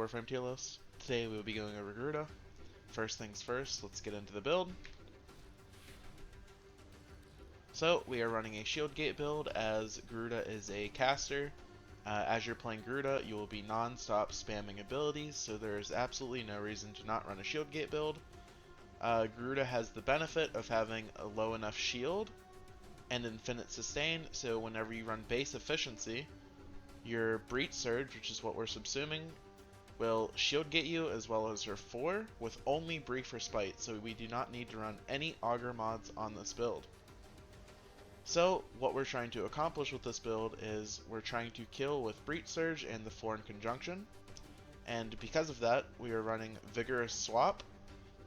Warframe tier list. Today we will be going over Garuda. First things first, let's get into the build. So we are running a shield gate build as Garuda is a caster. As you're playing Garuda, you will be non-stop spamming abilities, so there's absolutely no reason to not run a shield gate build. Garuda has the benefit of having a low enough shield and infinite sustain, so whenever you run base efficiency, your Breach Surge, which is what we're subsuming, will shield get you as well as her 4 with only brief respite, so we do not need to run any augur mods on this build. So what we're trying to accomplish with this build is we're trying to kill with Breach Surge and the 4 in conjunction, and because of that we are running Vigorous Swap,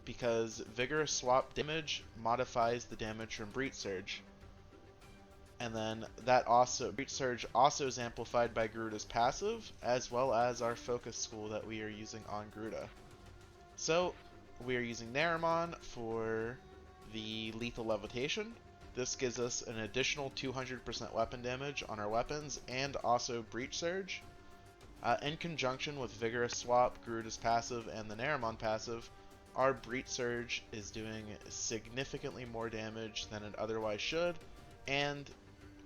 because Vigorous Swap damage modifies the damage from Breach Surge. And then that also, Breach Surge also is amplified by Garuda's passive, as well as our focus school that we are using on Garuda. So, we are using Naramon for the lethal levitation. This gives us an additional 200% weapon damage on our weapons, and also Breach Surge. In conjunction with Vigorous Swap, Garuda's passive, and the Naramon passive, our Breach Surge is doing significantly more damage than it otherwise should, and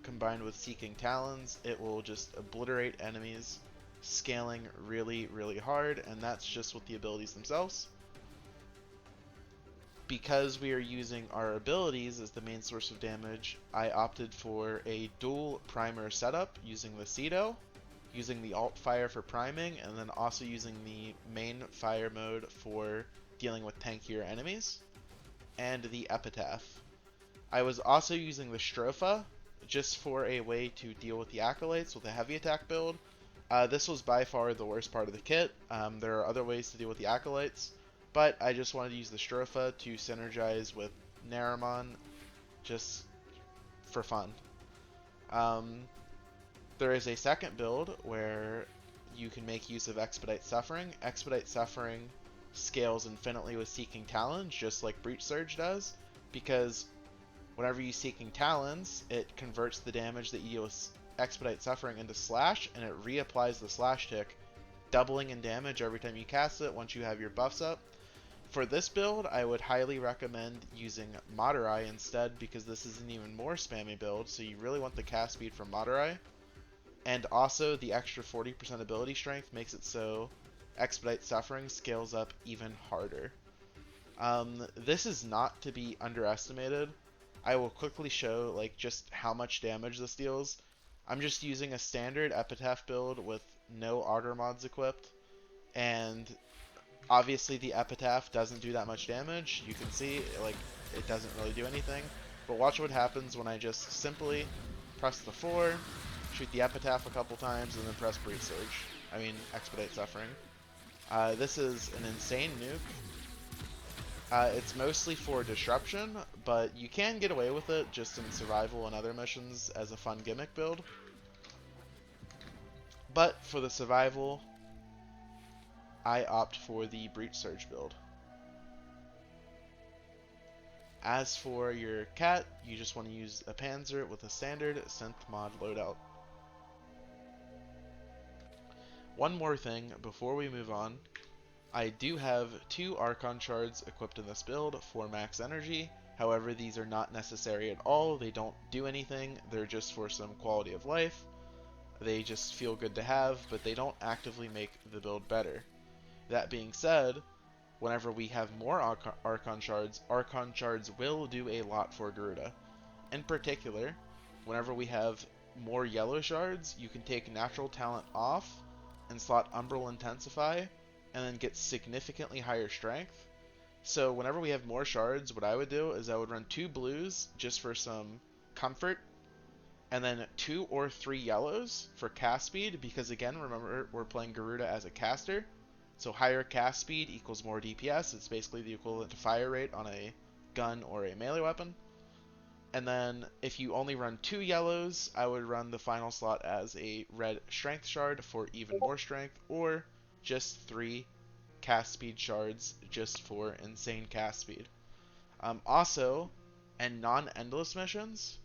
combined with Seeking Talons, it will just obliterate enemies, scaling really, really hard, and that's just with the abilities themselves. Because we are using our abilities as the main source of damage, I opted for a dual primer setup using the Cedo, using the alt fire for priming, and then also using the main fire mode for dealing with tankier enemies, and the Epitaph. I was also using the Stropha just for a way to deal with the Acolytes with a heavy attack build. This was by far the worst part of the kit. There are other ways to deal with the Acolytes, but I just wanted to use the Stropha to synergize with Naramon just for fun. There is a second build where you can make use of Expedite Suffering. Expedite Suffering scales infinitely with Seeking Talons, just like Breach Surge does, because whenever you Seeking Talons, it converts the damage that you deal with Expedite Suffering into Slash, and it reapplies the Slash tick, doubling in damage every time you cast it once you have your buffs up. For this build, I would highly recommend using Madurai instead, because this is an even more spammy build, so you really want the cast speed from Madurai. And also, the extra 40% ability strength makes it so Expedite Suffering scales up even harder. This is not to be underestimated. I will quickly show just how much damage this deals. I'm just using a standard Epitaph build with no augur mods equipped, and obviously the Epitaph doesn't do that much damage. You can see it doesn't really do anything, but watch what happens when I just simply press the 4, shoot the Epitaph a couple times, and then press Breach Surge. Expedite Suffering. This is an insane nuke. It's mostly for disruption, but you can get away with it just in survival and other missions as a fun gimmick build. But for the survival, I opt for the Breach Surge build. As for your cat, you just want to use a Panzer with a standard synth mod loadout. One more thing before we move on. I do have 2 Archon Shards equipped in this build for max energy. However, these are not necessary at all. They don't do anything. They're just for some quality of life. They just feel good to have, but they don't actively make the build better. That being said, whenever we have more Archon Shards will do a lot for Garuda. In particular, whenever we have more yellow shards, you can take natural talent off and slot Umbral Intensify, and then get significantly higher strength. So whenever we have more shards, what I would do is I would run 2 blues just for some comfort, and then 2 or 3 yellows for cast speed, because again, remember, we're playing Garuda as a caster, so higher cast speed equals more DPS. It's basically the equivalent to fire rate on a gun or a melee weapon. And then if you only run 2 yellows, I would run the final slot as a red strength shard for even more strength, or just 3 cast speed shards just for insane cast speed. Also, in non-endless missions,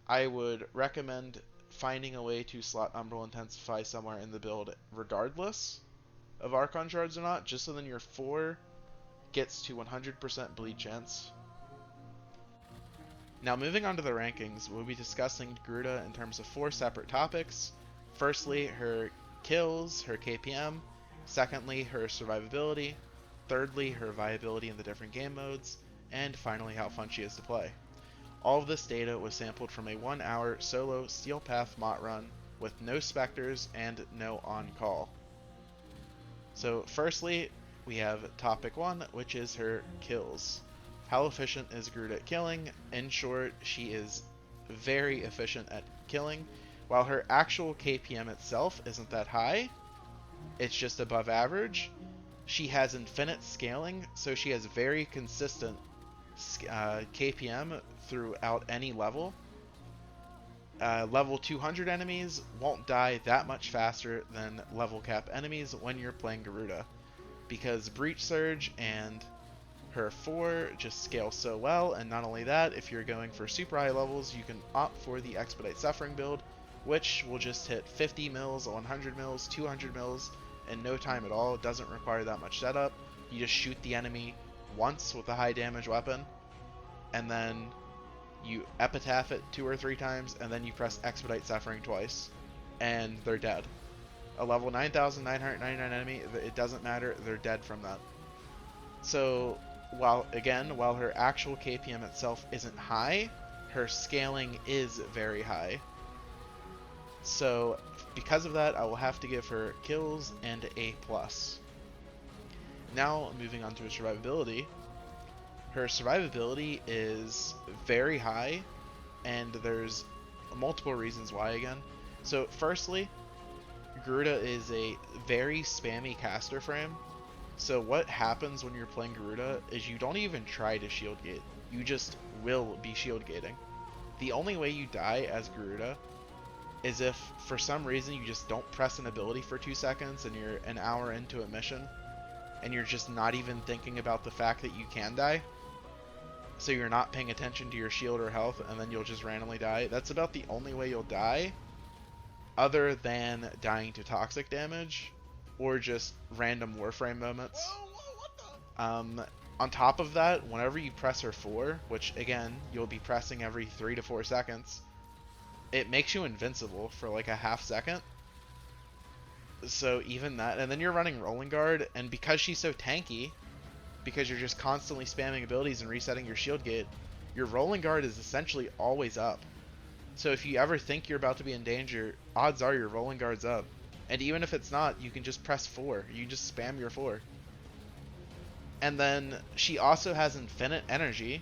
I would recommend finding a way to slot Umbral Intensify somewhere in the build regardless, of Archon Shards or not, just so then your 4 gets to 100% bleed chance. Now moving on to the rankings, we'll be discussing Garuda in terms of 4 separate topics. Firstly, her kills, her KPM. Secondly, her survivability. Thirdly, her viability in the different game modes. And finally, how fun she is to play. All of this data was sampled from a 1-hour solo Steel Path MOT run with no specters and no on-call. So firstly, we have topic 1, which is her kills. How efficient is Garuda at killing? In short, she is very efficient at killing. While her actual KPM itself isn't that high, it's just above average. She has infinite scaling, so she has very consistent KPM throughout any level. Level 200 enemies won't die that much faster than level cap enemies when you're playing Garuda, because Breach Surge and her 4 just scale so well. And not only that, if you're going for super high levels, you can opt for the Expedite Suffering build, which will just hit 50 mils, 100 mils, 200 mils in no time at all. It doesn't require that much setup. You just shoot the enemy once with a high damage weapon, and then you epitaph it 2 or 3 times, and then you press Expedite Suffering twice, and they're dead. A level 9,999 enemy, it doesn't matter, they're dead from that. So, while her actual KPM itself isn't high, her scaling is very high. So, because of that, I will have to give her kills and A+. Now, moving on to her survivability. Her survivability is very high, and there's multiple reasons why again. So, firstly, Garuda is a very spammy caster frame. So what happens when you're playing Garuda is you don't even try to shield gate. You just will be shield gating. The only way you die as Garuda is if for some reason you just don't press an ability for 2 seconds and you're an hour into a mission and you're just not even thinking about the fact that you can die. So you're not paying attention to your shield or health, and then you'll just randomly die. That's about the only way you'll die, other than dying to toxic damage or just random Warframe moments. On top of that, whenever you press her 4, which again, you'll be pressing every 3 to 4 seconds, it makes you invincible for like a half second. So even that, and then you're running Rolling Guard, and because she's so tanky, because you're just constantly spamming abilities and resetting your shield gate, your Rolling Guard is essentially always up. So if you ever think you're about to be in danger, odds are your Rolling Guard's up. And even if it's not, you can just press 4. You just spam your 4. And then she also has infinite energy,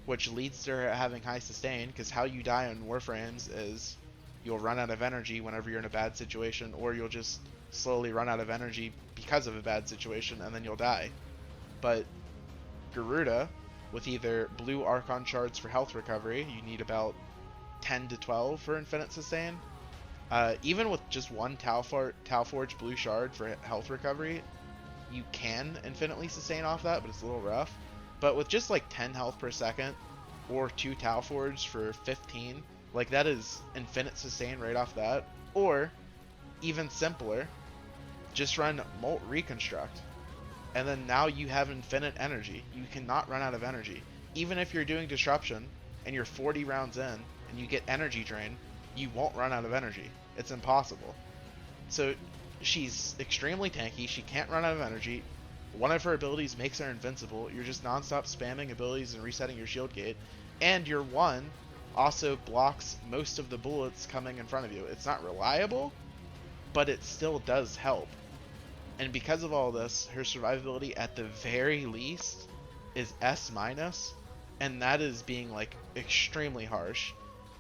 which leads to her having high sustain, because how you die on Warframes is you'll run out of energy whenever you're in a bad situation, or you'll just slowly run out of energy because of a bad situation, and then you'll die. But Garuda, with either blue Archon Shards for health recovery, you need about 10 to 12 for infinite sustain. Even with just one Talforge blue shard for health recovery, you can infinitely sustain off that, but it's a little rough. But with just like 10 health per second, or 2 Talforge for 15, like that is infinite sustain right off that. Or, even simpler, just run Molt Reconstruct. And then now you have infinite energy. You cannot run out of energy. Even if you're doing Disruption, and you're 40 rounds in, and you get energy drain, you won't run out of energy. It's impossible. So she's extremely tanky. She can't run out of energy. One of her abilities makes her invincible. You're just non-stop spamming abilities and resetting your shield gate. And your 1 also blocks most of the bullets coming in front of you. It's not reliable, but it still does help. And because of all this, her survivability at the very least is S-, and that is being like extremely harsh.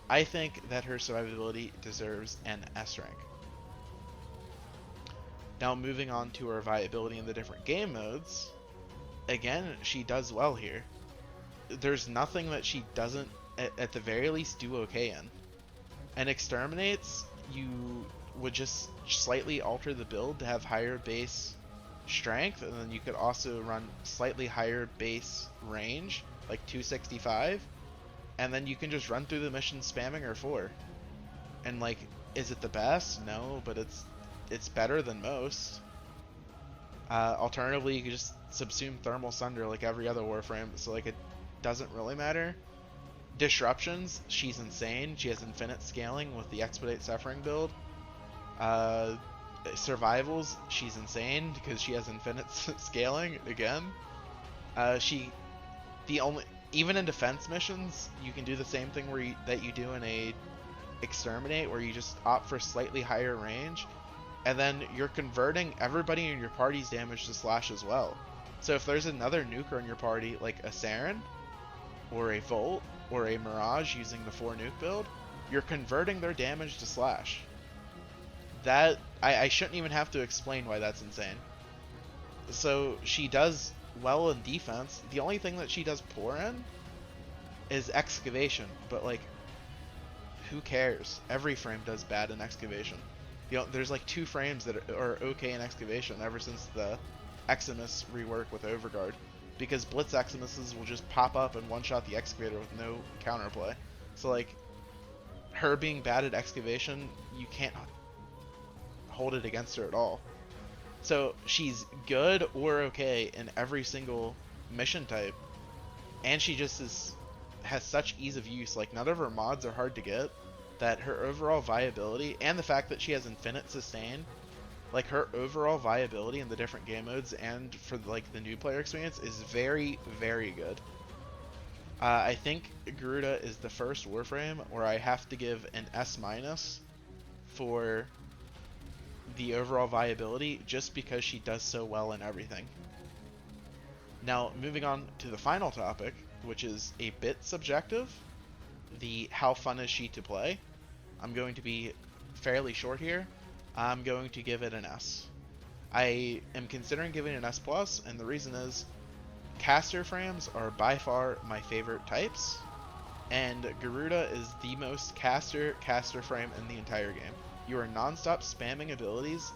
I think that her survivability deserves an S rank. Now moving on to her viability in the different game modes, again, she does well here. There's nothing that she doesn't, at the very least, do okay in. And Exterminates, you would just slightly alter the build to have higher base strength, and then you could also run slightly higher base range, like 265, and then you can just run through the mission spamming her 4. And like, is it the best? No, but it's better than most. Alternatively, you could just subsume Thermal Sunder like every other Warframe, so like it doesn't really matter. Disruptions, she's insane. She has infinite scaling with the Expedite Suffering build. Uh, Survivals, she's insane because she has infinite scaling again. She the only Even in defense missions, you can do the same thing that you do in a exterminate, where you just opt for slightly higher range, and then you're converting everybody in your party's damage to slash as well. So if there's another nuker in your party, like a Saren, or a Volt, or a Mirage using the 4 nuke build, you're converting their damage to slash. That, I shouldn't even have to explain why that's insane. So she does well in defense. The only thing that she does poor in is excavation, but like, who cares? Every frame does bad in excavation. There's like 2 frames that are okay in excavation ever since the Eximus rework with Overguard, because Blitz Eximuses will just pop up and one-shot the excavator with no counterplay. So like, her being bad at excavation, you can't hold it against her at all. So she's good or okay in every single mission type, and she just has such ease of use. Like, none of her mods are hard to get, that her overall viability, and the fact that she has infinite sustain, like, her overall viability in the different game modes and for like the new player experience is very, very good. I think Garuda is the first Warframe where I have to give an S- for the overall viability, just because she does so well in everything. Now, moving on to the final topic, which is a bit subjective, the how fun is she to play. I'm going to be fairly short here. I'm going to give it an S. I am considering giving it an S+, and the reason is caster frames are by far my favorite types, and Garuda is the most caster frame in the entire game. You are non-stop spamming abilities.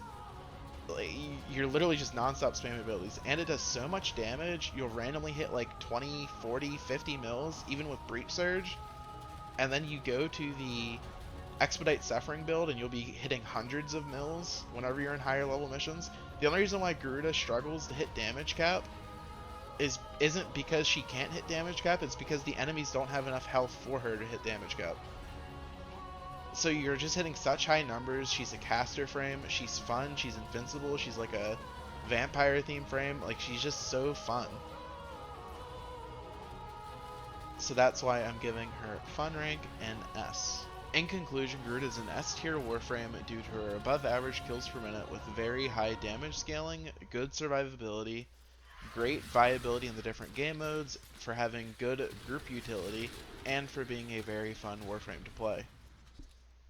Like, you're literally just non-stop spamming abilities, and it does so much damage. You'll randomly hit like 20, 40, 50 mils, even with Breach Surge, and then you go to the Expedite Suffering build and you'll be hitting hundreds of mils whenever you're in higher level missions. The only reason why Garuda struggles to hit damage cap isn't because she can't hit damage cap, it's because the enemies don't have enough health for her to hit damage cap. So you're just hitting such high numbers. She's a caster frame, she's fun, she's invincible, she's like a vampire theme frame, like, she's just so fun. So that's why I'm giving her fun rank an S. In conclusion, Garuda is an S tier Warframe due to her above average kills per minute with very high damage scaling, good survivability, great viability in the different game modes, for having good group utility, and for being a very fun Warframe to play.